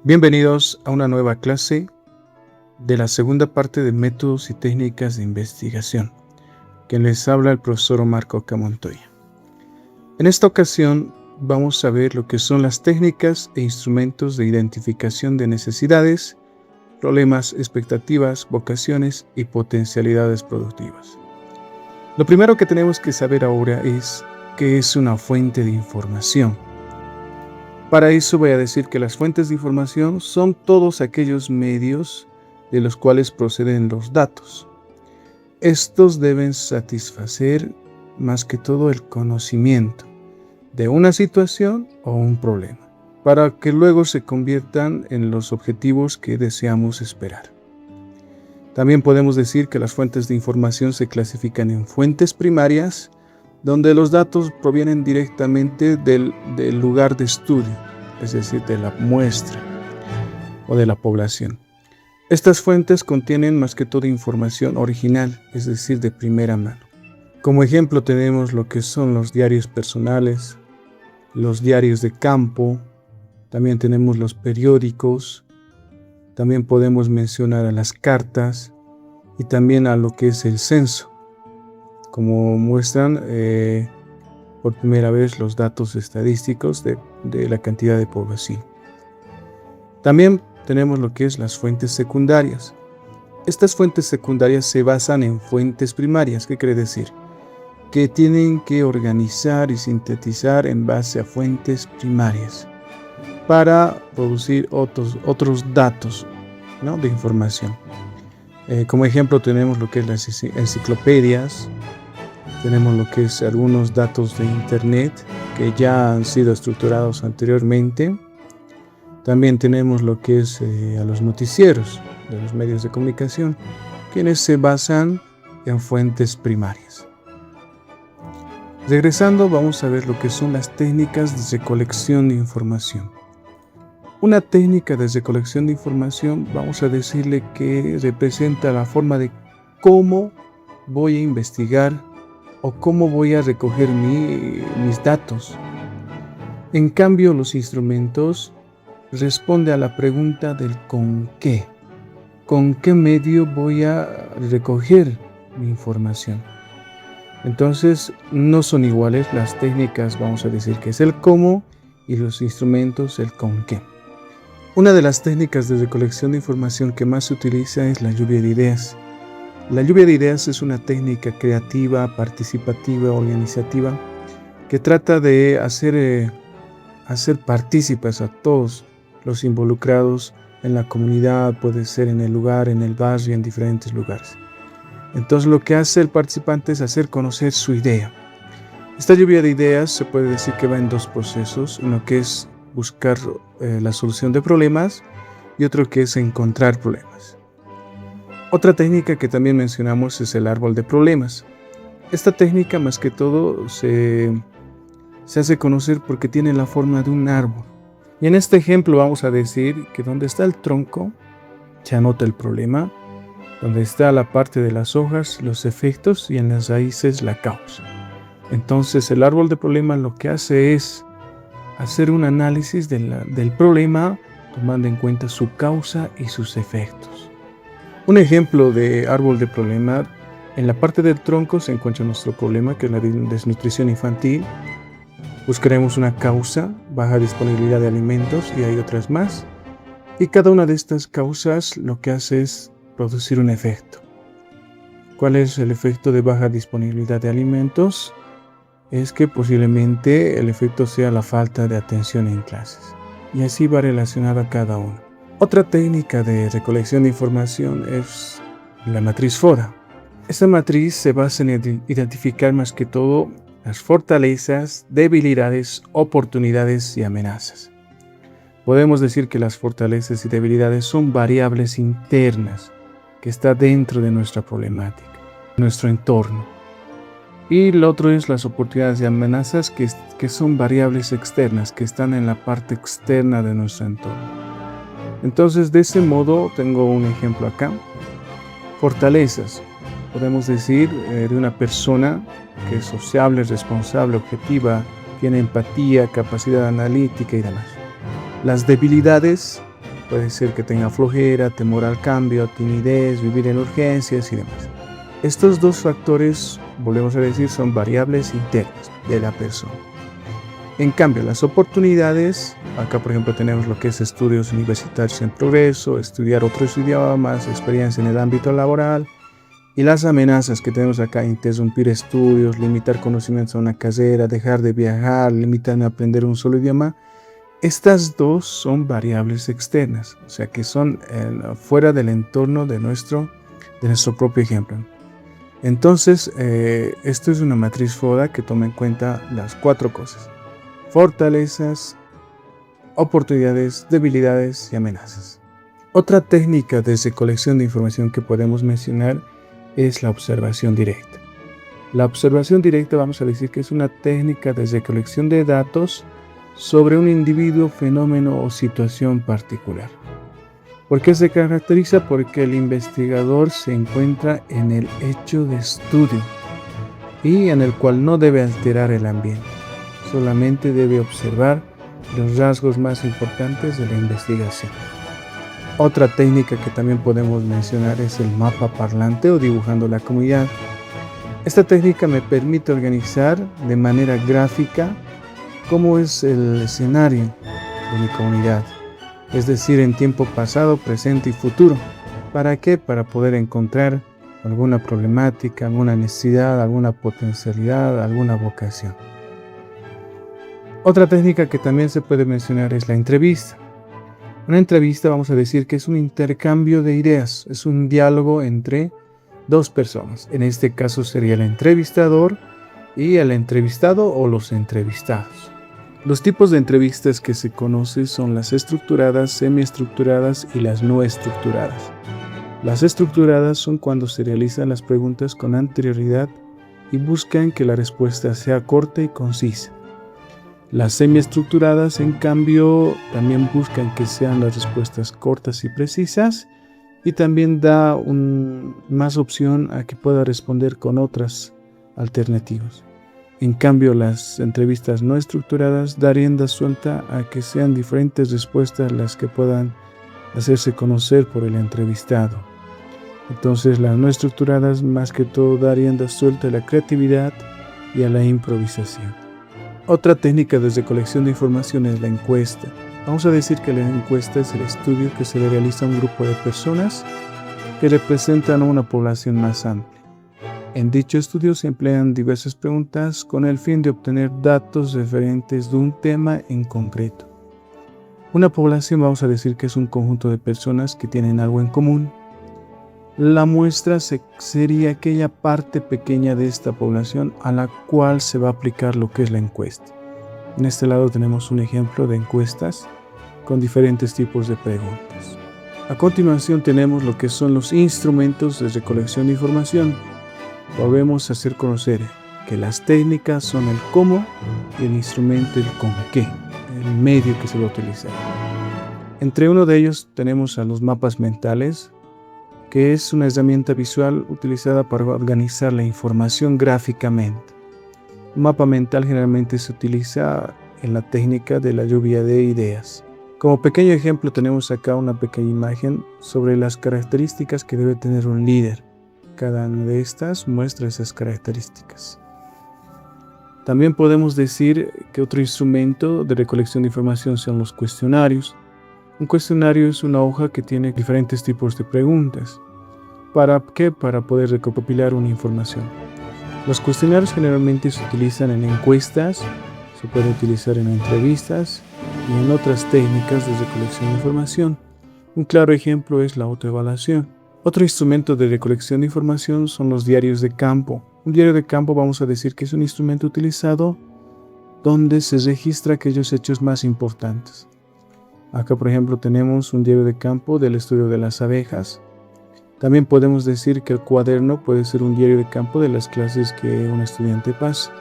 Bienvenidos a una nueva clase de la segunda parte de métodos y técnicas de investigación. Quien les habla el profesor Omar Coca Montoya. En esta ocasión vamos a ver lo que son las técnicas e instrumentos de identificación de necesidades, problemas, expectativas, vocaciones y potencialidades productivas. Lo primero que tenemos que saber ahora es qué es una fuente de información. Para eso voy a decir que las fuentes de información son todos aquellos medios de los cuales proceden los datos. Estos deben satisfacer más que todo el conocimiento de una situación o un problema, para que luego se conviertan en los objetivos que deseamos esperar. También podemos decir que las fuentes de información se clasifican en fuentes primarias, donde los datos provienen directamente del lugar de estudio, es decir, de la muestra o de la población. Estas fuentes contienen más que todo información original, es decir, de primera mano. Como ejemplo tenemos lo que son los diarios personales, los diarios de campo, también tenemos los periódicos, también podemos mencionar a las cartas y también a lo que es el censo, como muestran por primera vez los datos estadísticos de la cantidad de población. También tenemos lo que es las fuentes secundarias. Estas fuentes secundarias se basan en fuentes primarias. ¿Qué quiere decir? Que tienen que organizar y sintetizar en base a fuentes primarias para producir otros datos, ¿no?, de información. Como ejemplo tenemos lo que es las enciclopedias, tenemos lo que es algunos datos de internet que ya han sido estructurados anteriormente. También tenemos lo que es a los noticieros de los medios de comunicación, quienes se basan en fuentes primarias. Regresando, vamos a ver lo que son las técnicas de recolección de información. Una técnica de recolección de información, vamos a decirle que representa la forma de cómo voy a investigar o cómo voy a recoger mis datos. En cambio, los instrumentos responde a la pregunta del con qué. ¿Con qué medio voy a recoger mi información? Entonces, no son iguales las técnicas, vamos a decir que es el cómo, y los instrumentos el con qué. Una de las técnicas de recolección de información que más se utiliza es la lluvia de ideas. La lluvia de ideas es una técnica creativa, participativa, organizativa, que trata de hacer partícipes a todos los involucrados en la comunidad, puede ser en el lugar, en el barrio, en diferentes lugares. Entonces lo que hace el participante es hacer conocer su idea. Esta lluvia de ideas se puede decir que va en dos procesos, uno que es buscar la solución de problemas y otro que es encontrar problemas. Otra técnica que también mencionamos es el árbol de problemas. Esta técnica más que todo se hace conocer porque tiene la forma de un árbol. Y en este ejemplo vamos a decir que donde está el tronco se anota el problema, donde está la parte de las hojas, los efectos, y en las raíces la causa. Entonces el árbol de problemas lo que hace es hacer un análisis del problema tomando en cuenta su causa y sus efectos. Un ejemplo de árbol de problema: en la parte del tronco se encuentra nuestro problema, que es la desnutrición infantil. Buscaremos una causa, baja disponibilidad de alimentos, y hay otras más. Y cada una de estas causas lo que hace es producir un efecto. ¿Cuál es el efecto de baja disponibilidad de alimentos? Es que posiblemente el efecto sea la falta de atención en clases. Y así va relacionado a cada uno. Otra técnica de recolección de información es la matriz FODA. Esta matriz se basa en identificar más que todo las fortalezas, debilidades, oportunidades y amenazas. Podemos decir que las fortalezas y debilidades son variables internas que están dentro de nuestra problemática, nuestro entorno. Y lo otro es las oportunidades y amenazas que son variables externas, que están en la parte externa de nuestro entorno. Entonces, de ese modo, tengo un ejemplo acá. Fortalezas. Podemos decir de una persona que es sociable, responsable, objetiva, tiene empatía, capacidad analítica y demás. Las debilidades Puede ser que tenga flojera, temor al cambio, timidez, vivir en urgencias y demás. Estos dos factores, volvemos a decir, son variables internas de la persona. En cambio, las oportunidades, acá por ejemplo tenemos lo que es estudios universitarios en progreso, estudiar otros idiomas, experiencia en el ámbito laboral, y las amenazas que tenemos acá: interrumpir estudios, limitar conocimientos a una carrera, dejar de viajar, limitarme a aprender un solo idioma. Estas dos son variables externas, o sea que son fuera del entorno de nuestro propio ejemplo. Entonces, esto es una matriz FODA que toma en cuenta las 4 cosas: fortalezas, oportunidades, debilidades y amenazas. Otra técnica de recolección de información que podemos mencionar es la observación directa. La observación directa, vamos a decir que es una técnica de recolección de datos sobre un individuo, fenómeno o situación particular. ¿Por qué se caracteriza? Porque el investigador se encuentra en el hecho de estudio y en el cual no debe alterar el ambiente, solamente debe observar los rasgos más importantes de la investigación. Otra técnica que también podemos mencionar es el mapa parlante o dibujando la comunidad. Esta técnica me permite organizar de manera gráfica cómo es el escenario de mi comunidad, es decir, en tiempo pasado, presente y futuro. ¿Para qué? Para poder encontrar alguna problemática, alguna necesidad, alguna potencialidad, alguna vocación. Otra técnica que también se puede mencionar es la entrevista. Una entrevista, vamos a decir que es un intercambio de ideas, es un diálogo entre dos personas. En este caso sería el entrevistador y el entrevistado o los entrevistados. Los tipos de entrevistas que se conocen son las estructuradas, semiestructuradas y las no estructuradas. Las estructuradas son cuando se realizan las preguntas con anterioridad y buscan que la respuesta sea corta y concisa. Las semiestructuradas, en cambio, también buscan que sean las respuestas cortas y precisas, y también da más opción a que pueda responder con otras alternativas. En cambio, las entrevistas no estructuradas da rienda suelta a que sean diferentes respuestas las que puedan hacerse conocer por el entrevistado. Entonces, las no estructuradas más que todo da rienda suelta a la creatividad y a la improvisación. Otra técnica de recolección de información es la encuesta. Vamos a decir que la encuesta es el estudio que se le realiza a un grupo de personas que representan a una población más amplia. En dicho estudio se emplean diversas preguntas con el fin de obtener datos referentes de un tema en concreto. Una población, vamos a decir que es un conjunto de personas que tienen algo en común. La muestra sería aquella parte pequeña de esta población a la cual se va a aplicar lo que es la encuesta. En este lado tenemos un ejemplo de encuestas con diferentes tipos de preguntas. A continuación tenemos lo que son los instrumentos de recolección de información. Volvemos a hacer conocer que las técnicas son el cómo y el instrumento el con qué, el medio que se va a utilizar. Entre uno de ellos tenemos a los mapas mentales, que es una herramienta visual utilizada para organizar la información gráficamente. Un mapa mental generalmente se utiliza en la técnica de la lluvia de ideas. Como pequeño ejemplo tenemos acá una pequeña imagen sobre las características que debe tener un líder. Cada una de estas muestra esas características. También podemos decir que otro instrumento de recolección de información son los cuestionarios. Un cuestionario es una hoja que tiene diferentes tipos de preguntas. ¿Para qué? Para poder recopilar una información. Los cuestionarios generalmente se utilizan en encuestas, se puede utilizar en entrevistas y en otras técnicas de recolección de información. Un claro ejemplo es la autoevaluación. Otro instrumento de recolección de información son los diarios de campo. Un diario de campo vamos a decir que es un instrumento utilizado donde se registra aquellos hechos más importantes. Acá, por ejemplo, tenemos un diario de campo del estudio de las abejas. También podemos decir que el cuaderno puede ser un diario de campo de las clases que un estudiante pasa.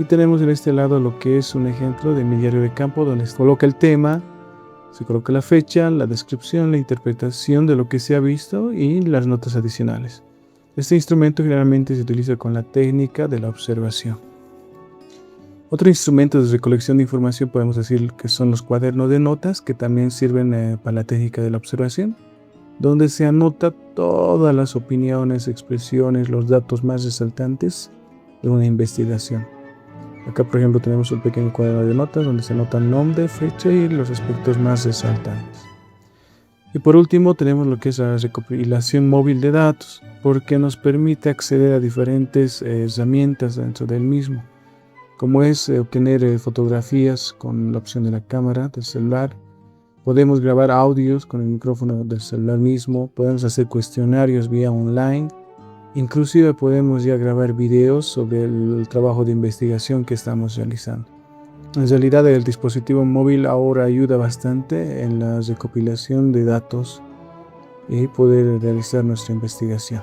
Y tenemos en este lado lo que es un ejemplo de mi diario de campo, donde se coloca el tema, se coloca la fecha, la descripción, la interpretación de lo que se ha visto y las notas adicionales. Este instrumento generalmente se utiliza con la técnica de la observación. Otro instrumento de recolección de información podemos decir que son los cuadernos de notas, que también sirven para la técnica de la observación, donde se anota todas las opiniones, expresiones, los datos más resaltantes de una investigación. Acá, por ejemplo, tenemos un pequeño cuaderno de notas donde se anota el nombre, fecha y los aspectos más resaltantes. Y por último tenemos lo que es la recopilación móvil de datos, porque nos permite acceder a diferentes herramientas dentro del mismo, como es obtener fotografías con la opción de la cámara del celular. Podemos grabar audios con el micrófono del celular mismo, podemos hacer cuestionarios vía online, inclusive podemos ya grabar videos sobre el trabajo de investigación que estamos realizando. En realidad el dispositivo móvil ahora ayuda bastante en la recopilación de datos y poder realizar nuestra investigación.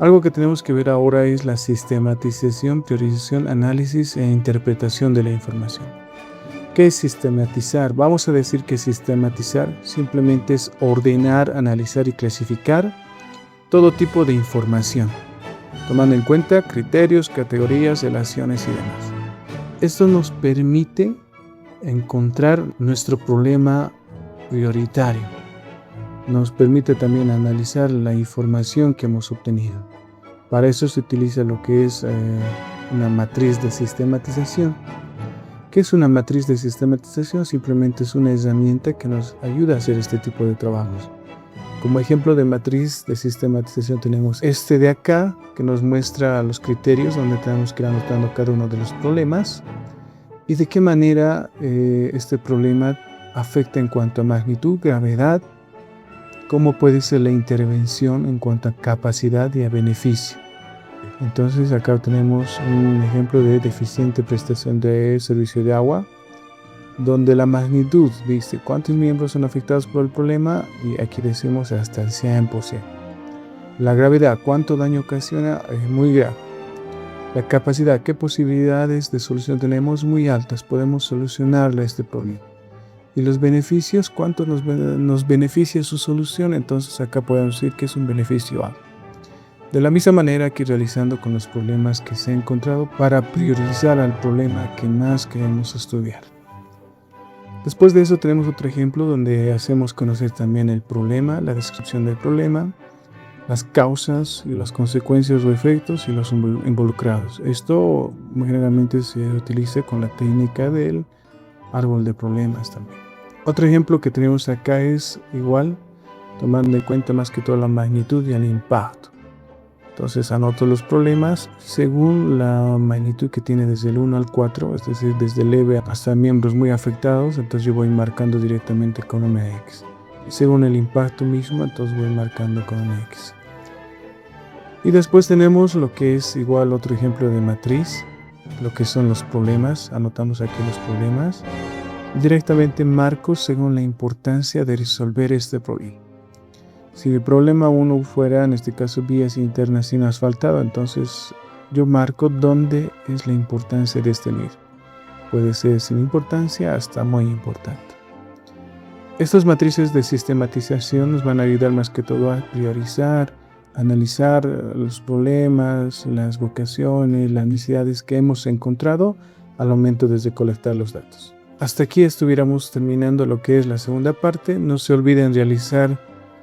Algo que tenemos que ver ahora es la sistematización, priorización, análisis e interpretación de la información. ¿Qué es sistematizar? Vamos a decir que sistematizar simplemente es ordenar, analizar y clasificar todo tipo de información, tomando en cuenta criterios, categorías, relaciones y demás. Esto nos permite encontrar nuestro problema prioritario. Nos permite también analizar la información que hemos obtenido. Para eso se utiliza lo que es una matriz de sistematización. ¿Qué es una matriz de sistematización? Simplemente es una herramienta que nos ayuda a hacer este tipo de trabajos. Como ejemplo de matriz de sistematización tenemos este de acá, que nos muestra los criterios donde tenemos que ir anotando cada uno de los problemas y de qué manera este problema afecta en cuanto a magnitud, gravedad, cómo puede ser la intervención en cuanto a capacidad y a beneficio. Entonces acá tenemos un ejemplo de deficiente prestación de servicio de agua, donde la magnitud dice cuántos miembros son afectados por el problema y aquí decimos hasta el 100%. La gravedad, cuánto daño ocasiona, es muy grave. La capacidad, qué posibilidades de solución tenemos, muy altas, podemos solucionarle este problema. Y los beneficios, cuánto nos beneficia su solución, entonces acá podemos decir que es un beneficio alto. De la misma manera que realizando con los problemas que se han encontrado para priorizar al problema que más queremos estudiar. Después de eso tenemos otro ejemplo donde hacemos conocer también el problema, la descripción del problema, las causas y las consecuencias o efectos y los involucrados. Esto generalmente se utiliza con la técnica del árbol de problemas también. Otro ejemplo que tenemos acá es igual, tomando en cuenta más que todo la magnitud y el impacto. Entonces anoto los problemas según la magnitud que tiene desde el 1 al 4, es decir, desde leve hasta miembros muy afectados, entonces yo voy marcando directamente con una X. Según el impacto mismo, entonces voy marcando con una X. Y después tenemos lo que es igual otro ejemplo de matriz, lo que son los problemas, anotamos aquí los problemas. Directamente marco según la importancia de resolver este problema. Si el problema 1 fuera, en este caso, vías internas sin asfaltado, entonces yo marco dónde es la importancia de este mismo. Puede ser sin importancia hasta muy importante. Estas matrices de sistematización nos van a ayudar más que todo a priorizar, analizar los problemas, las vocaciones, las necesidades que hemos encontrado al momento de recolectar los datos. Hasta aquí estuviéramos terminando lo que es la segunda parte. No se olviden realizar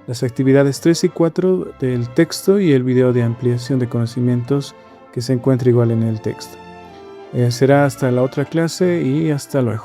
las actividades 3 y 4 del texto y el video de ampliación de conocimientos que se encuentra igual en el texto. Será hasta la otra clase y hasta luego.